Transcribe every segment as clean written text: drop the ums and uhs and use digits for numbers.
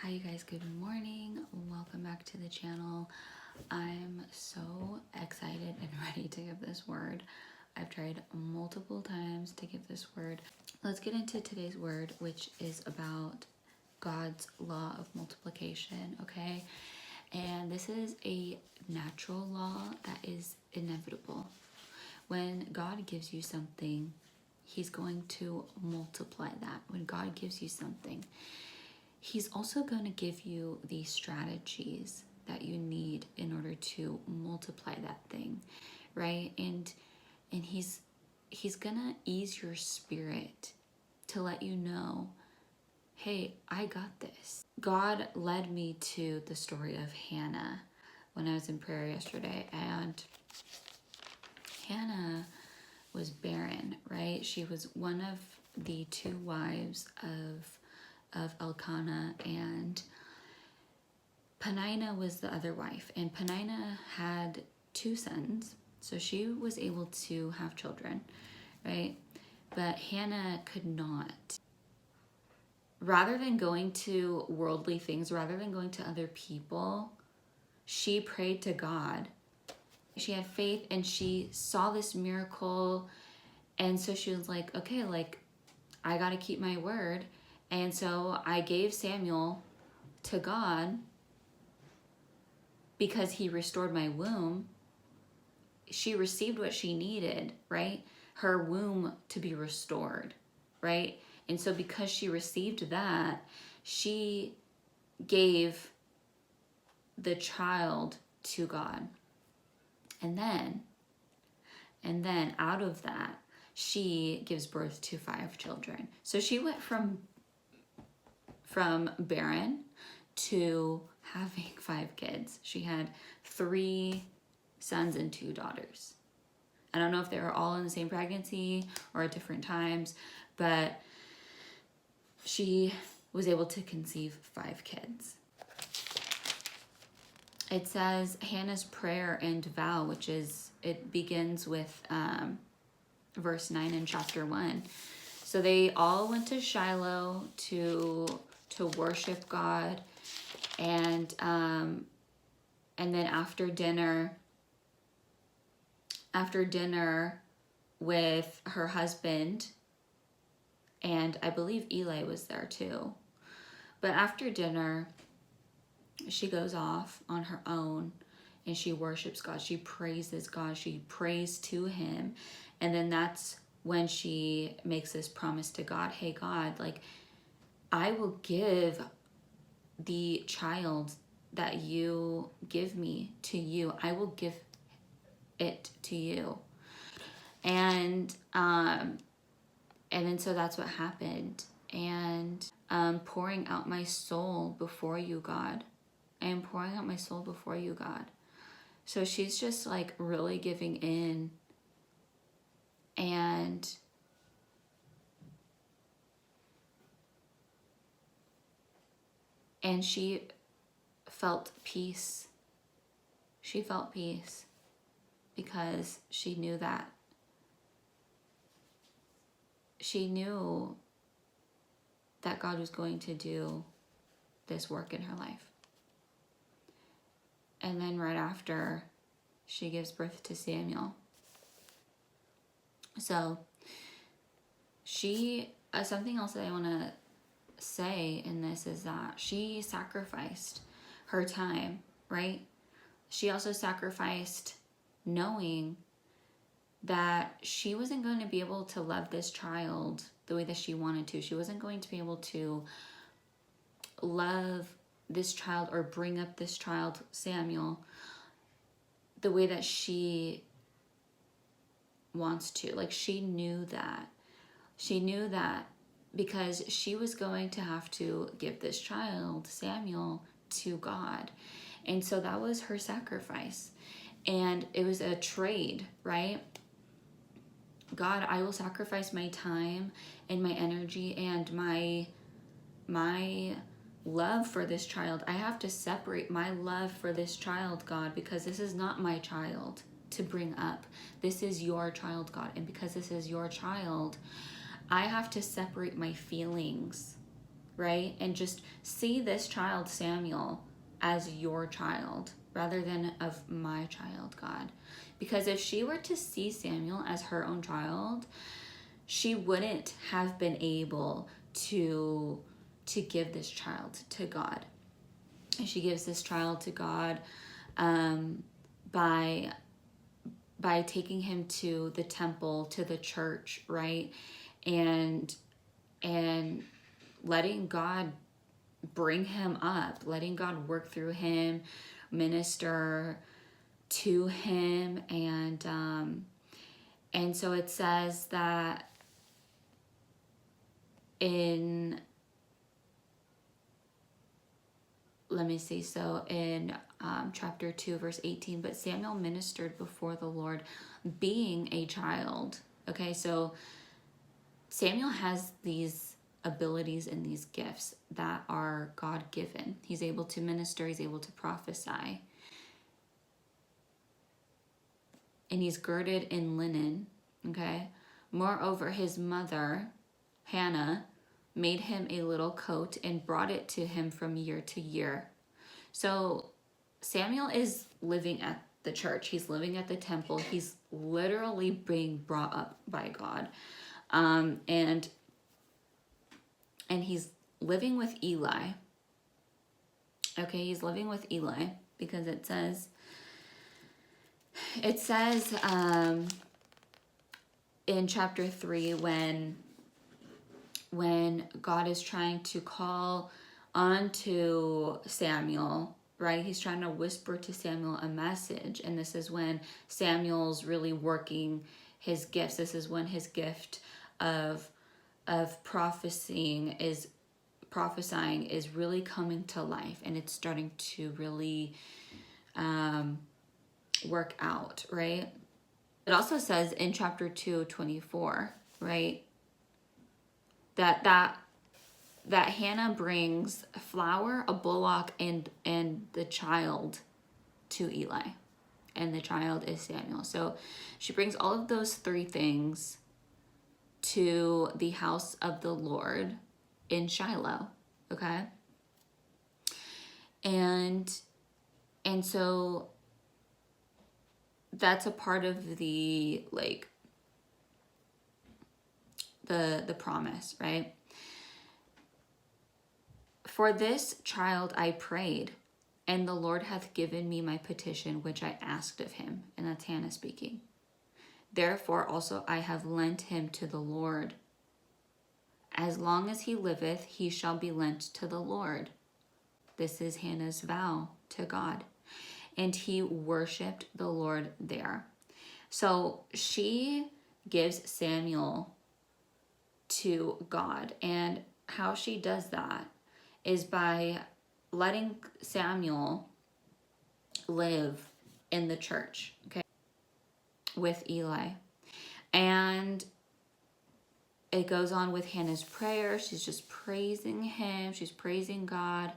Hi you guys, good morning. Welcome back to the channel. I'm so excited and ready to give this word. I've tried multiple times to give this word. Let's get into today's word, which is about God's law of multiplication, okay? And this is a natural law that is inevitable. When God gives you something, He's going to multiply that. When God gives you something, He's also going to give you the strategies that you need in order to multiply that thing, right? And he's going to ease your spirit to let you know, hey, I got this. God led me to the story of Hannah when I was in prayer yesterday, and Hannah was barren, right? She was one of the two wives of Elkanah, and Penina was the other wife, and Penina had two sons, so she was able to have children, right? But Hannah could not. Rather than going to worldly things, rather than going to other people, she prayed to God. She had faith and she saw this miracle, and so she was like, okay, like, I got to keep my word. And so I gave Samuel to God because he restored my womb. She received what she needed, right? Her womb to be restored, right? And so because she received that, she gave the child to God. And then out of that, she gives birth to 5 children. So she went from barren to having 5 kids. She had 3 sons and 2 daughters. I don't know if they were all in the same pregnancy or at different times, but she was able to conceive 5 kids. It says Hannah's prayer and vow, which is, it begins with verse 9 in chapter 1. So they all went to Shiloh to worship God, and then after dinner with her husband, and I believe Eli was there too. But after dinner, she goes off on her own and she worships God. She praises God. She prays to him. And then that's when she makes this promise to God. Hey, God, like, I will give the child that you give me to you. I will give it to you. And then so that's what happened. And pouring out my soul before you, God. I am pouring out my soul before you, God. So she's just like really giving in, and she felt peace. She felt peace because she knew that God was going to do this work in her life. And then right after, she gives birth to Samuel. So she, something else that I want to say in this is that she sacrificed her time, right? She also sacrificed knowing that she wasn't going to be able to love this child the way that she wanted to. She wasn't going to be able to love this child or bring up this child, Samuel, the way that she wants to. Like, she knew that. She knew that because she was going to have to give this child, Samuel, to God. And so that was her sacrifice. And it was a trade, right? God, I will sacrifice my time and my energy and my love for this child. I have to separate my love for this child, God, because this is not my child to bring up. This is your child, God. And because this is your child, I have to separate my feelings right? And just see this child, Samuel, as your child rather than of my child, God. Because if she were to see Samuel as her own child, she wouldn't have been able to give this child to God. And she gives this child to God by taking him to the temple, to the church, right? And letting God bring him up, letting God work through him, minister to him. And so it says that in, let me see, so in chapter 2, verse 18, but Samuel ministered before the Lord being a child. Okay, so Samuel has these abilities and these gifts that are God-given. He's able to minister, he's able to prophesy. And he's girded in linen, okay? Moreover, his mother, Hannah, made him a little coat and brought it to him from year to year. So Samuel is living at the church. He's living at the temple. He's literally being brought up by God. And he's living with Eli. Okay, he's living with Eli because it says in chapter 3 when God is trying to call onto Samuel, right? He's trying to whisper to Samuel a message. And this is when Samuel's really working his gifts. This is when his gift of prophesying is really coming to life, and it's starting to really work out, right? It also says in chapter 2:24, right, that Hannah brings flour, a bullock, and the child to Eli, and the child is Samuel. So she brings all of those three things to the house of the Lord in Shiloh, okay? And so that's a part of the, like, the promise, right? For this child I prayed, and the Lord hath given me my petition which I asked of him. And that's Hannah speaking. Therefore also I have lent him to the Lord. As long as he liveth, he shall be lent to the Lord. This is Hannah's vow to God. And he worshipped the Lord there. So she gives Samuel to God. And how she does that is by letting Samuel live in the church, okay, with Eli. And it goes on with Hannah's prayer. She's just praising him. She's praising God.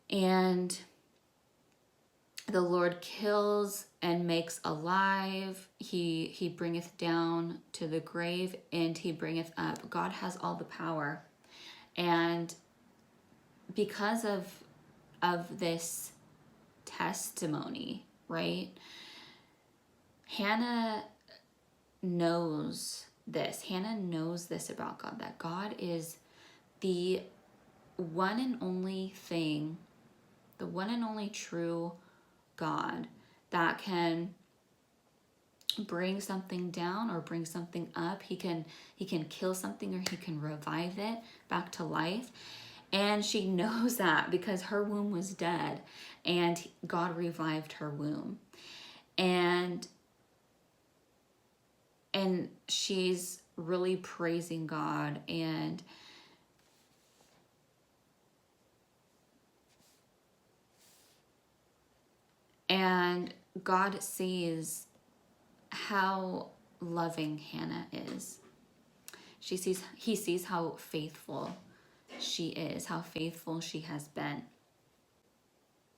And the Lord kills and makes alive. He bringeth down to the grave, and he bringeth up. God has all the power. And because of this testimony, right, Hannah knows this. Hannah knows this about God, that God is the one and only thing, the one and only true God that can bring something down or bring something up. He can kill something, or he can revive it back to life. And she knows that because her womb was dead and God revived her womb. And she's really praising God, and God sees how loving Hannah is. He sees how faithful she is, how faithful she has been.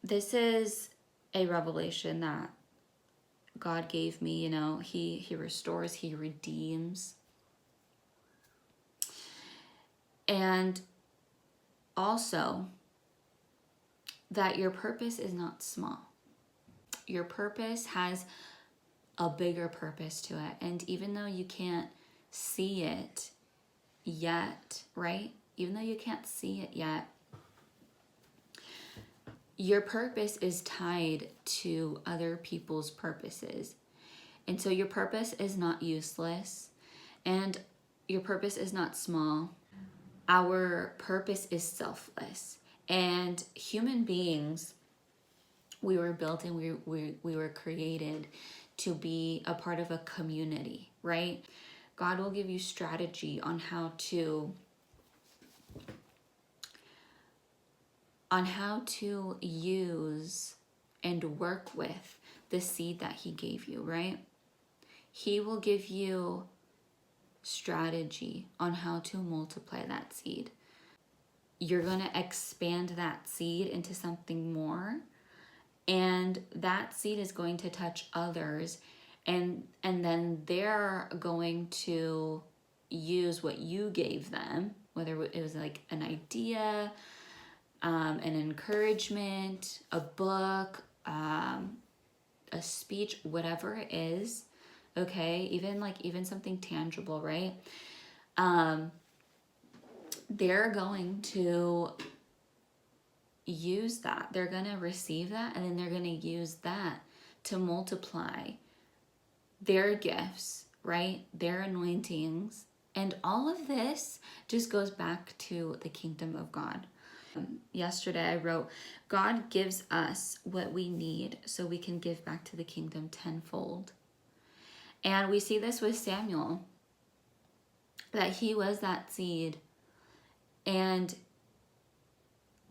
This is a revelation that God gave me, you know. He restores, he redeems. And also that your purpose is not small. Your purpose has a bigger purpose to it. And even though you can't see it yet, right? Even though you can't see it yet, your purpose is tied to other people's purposes. And so your purpose is not useless, and your purpose is not small. Our purpose is selfless. And human beings, we were built and we were created to be a part of a community, right? God will give you strategy on how to use and work with the seed that he gave you, right? He will give you strategy on how to multiply that seed. You're going to expand that seed into something more, and that seed is going to touch others, and then they're going to use what you gave them, whether it was like an idea, an encouragement, a book, a speech, whatever it is, okay? Even something tangible, right? They're going to use that. They're going to receive that, and then they're going to use that to multiply their gifts, right? Their anointings. And all of this just goes back to the kingdom of God. Yesterday I wrote, God gives us what we need so we can give back to the kingdom tenfold. And we see this with Samuel, that he was that seed, and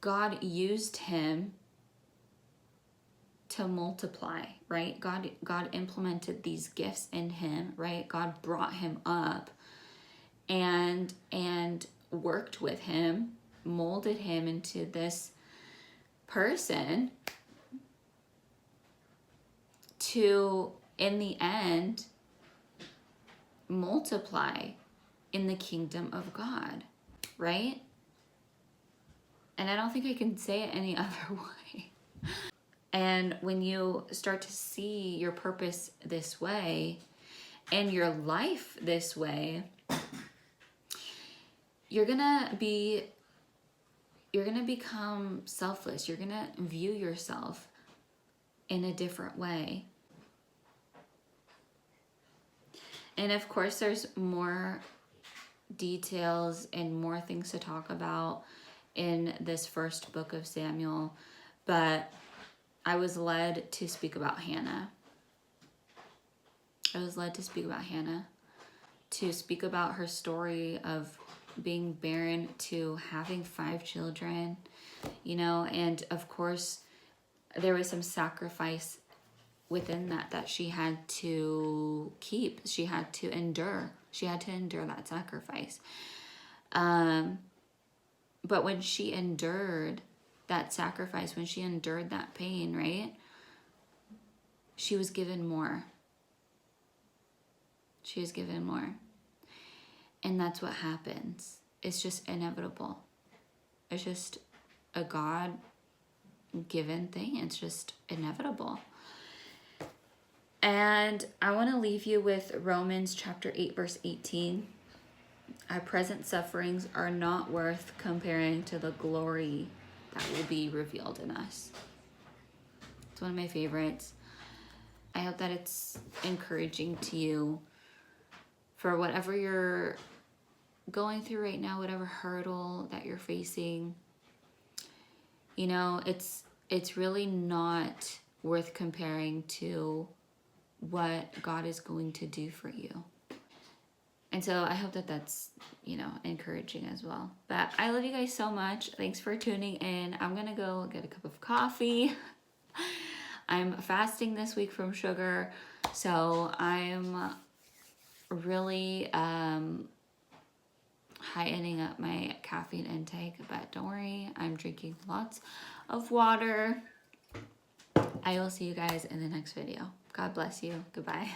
God used him to multiply, right? God implemented these gifts in him, right? God brought him up and worked with him, molded him into this person to, in the end, multiply in the kingdom of God, right? And I don't think I can say it any other way. And when you start to see your purpose this way and your life this way, you're gonna become selfless. You're gonna view yourself in a different way. And of course, there's more details and more things to talk about in this first book of Samuel, but I was led to speak about Hannah. To speak about her story of being barren to having 5 children, and of course there was some sacrifice within that she had to keep. She had to endure that sacrifice. But when she endured that sacrifice, when she endured that pain, right, she was given more. And that's what happens. It's just inevitable. It's just a God-given thing. It's just inevitable. And I want to leave you with Romans chapter 8, verse 18. Our present sufferings are not worth comparing to the glory that will be revealed in us. It's one of my favorites. I hope that it's encouraging to you for whatever you're going through right now, whatever hurdle that you're facing. It's really not worth comparing to what God is going to do for you. And so I hope that that's, encouraging as well. But I love you guys so much. Thanks for tuning in. I'm going to go get a cup of coffee. I'm fasting this week from sugar. So I'm really heightening up my caffeine intake. But don't worry, I'm drinking lots of water. I will see you guys in the next video. God bless you. Goodbye.